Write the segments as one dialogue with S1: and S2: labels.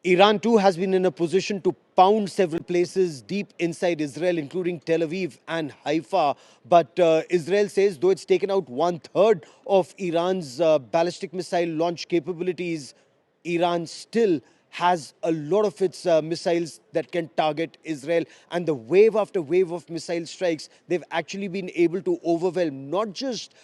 S1: Iran too has been in a position to pound several places deep inside Israel, including Tel Aviv and Haifa. But Israel says though it's taken out 1/3 of Iran's ballistic missile launch capabilities, Iran still has a lot of its missiles that can target Israel. And the wave after wave of missile strikes, they've actually been able to overwhelm not just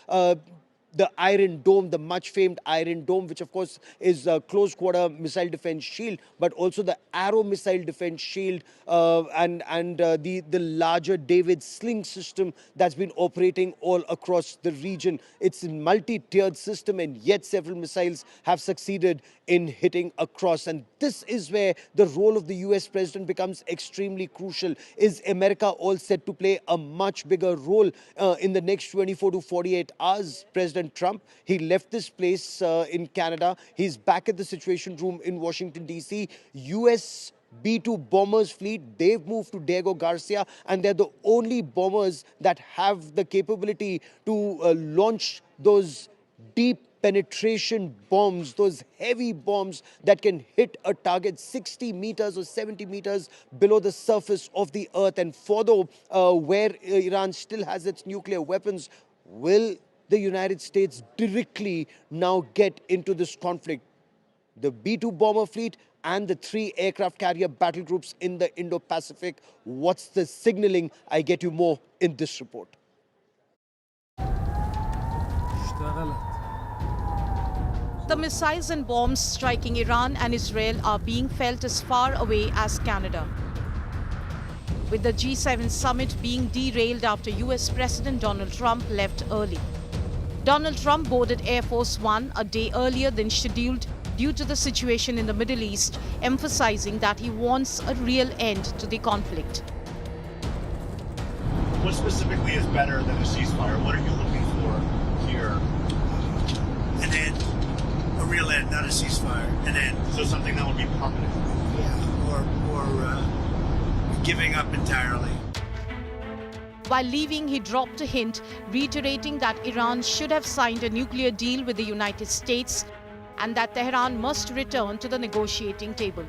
S1: the Iron Dome, the much famed Iron Dome, which of course is a close quarter missile defense shield, but also the Arrow missile defense shield and the larger David Sling system that's been operating all across the region. It's a multi-tiered system, and yet several missiles have succeeded in hitting across. And this is where the role of the US president becomes extremely crucial. Is America all set to play a much bigger role in the next 24 to 48 hours? President Trump, he left this place in Canada. He's back at the Situation Room in Washington, D.C. US B-2 bombers fleet, they've moved to Diego Garcia, and they're the only bombers that have the capability to launch those deep penetration bombs, those heavy bombs that can hit a target 60 meters or 70 meters below the surface of the earth. And further, where Iran still has its nuclear weapons, will the United States directly now get into this conflict? The B-2 bomber fleet and the 3 aircraft carrier battle groups in the Indo-Pacific. What's the signaling? I get you more in this report.
S2: The missiles and bombs striking Iran and Israel are being felt as far away as Canada. With the G7 summit being derailed after US President Donald Trump left early. Donald Trump boarded Air Force One a day earlier than scheduled due to the situation in the Middle East, emphasizing that he wants a real end to the conflict.
S3: What specifically is better than a ceasefire? What are you looking for here?
S4: An end. A real end, not a ceasefire. An end.
S3: So something that would be permanent?
S4: Yeah, or giving up entirely.
S2: While leaving, he dropped a hint, reiterating that Iran should have signed a nuclear deal with the United States and that Tehran must return to the negotiating table.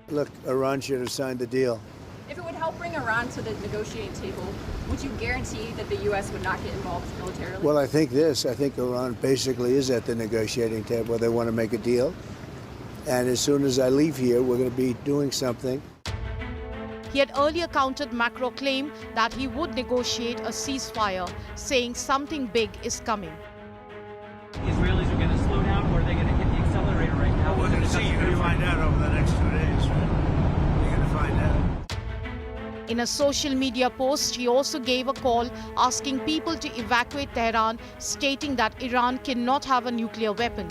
S5: Look, Iran should have signed the deal.
S6: If it would help bring Iran to the negotiating table, would you guarantee that the U.S. would not get involved militarily?
S5: Well, I think Iran basically is at the negotiating table. They want to make a deal. And as soon as I leave here, we're going to be doing something.
S2: He had earlier countered Macron's claim that he would negotiate a ceasefire, saying something big is coming.
S7: Israelis are going to slow down, or are they going to hit the accelerator right now?
S4: Well, we're going to see. You're going to find out over the next 2 days, right? You're going to find out.
S2: In a social media post, he also gave a call asking people to evacuate Tehran, stating that Iran cannot have a nuclear weapon.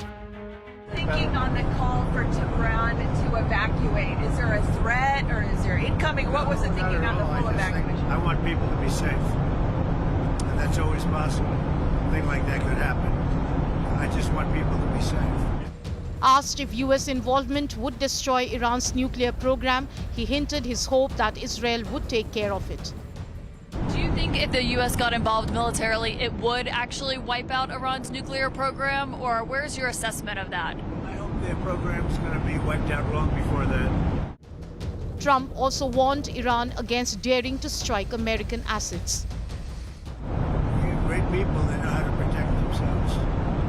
S8: Thinking on the call for Tehran to evacuate, is there a threat or is there incoming? What was the thinking on the full evacuation?
S4: I want people to be safe, and that's always possible. A thing like that could happen. I just want people to be safe.
S2: Asked if US involvement would destroy Iran's nuclear program, he hinted his hope that Israel would take care of it.
S9: Do you think if the U.S. got involved militarily, it would actually wipe out Iran's nuclear program, or where's your assessment of that?
S4: I hope their program's going to be wiped out long before that.
S2: Trump also warned Iran against daring to strike American assets.
S4: They're great people, they know how to protect themselves.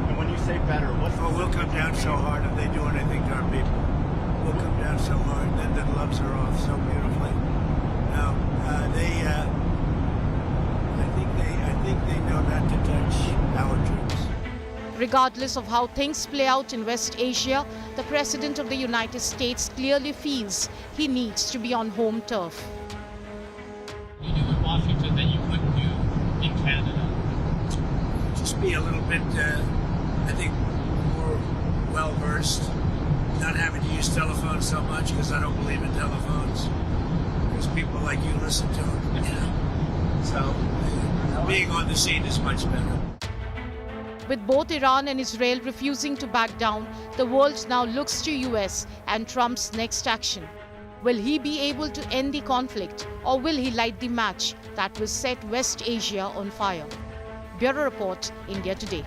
S3: And when you say better, what's
S4: we'll come down so hard if they do anything to our people. We'll come down so hard, then the gloves are off so beautifully. Now, I think they know not to touch our troops.
S2: Regardless of how things play out in West Asia, the President of the United States clearly feels he needs to be on home turf.
S7: You do in Washington that you couldn't do in Canada?
S4: Just be a little bit, I think, more well-versed. Not having to use telephones so much, because I don't believe in telephones. Because people like you listen to them, you know. So, being on the scene is much better.
S2: With both Iran and Israel refusing to back down, the world now looks to US and Trump's next action. Will he be able to end the conflict, or will he light the match that will set West Asia on fire? Bureau Report, India Today.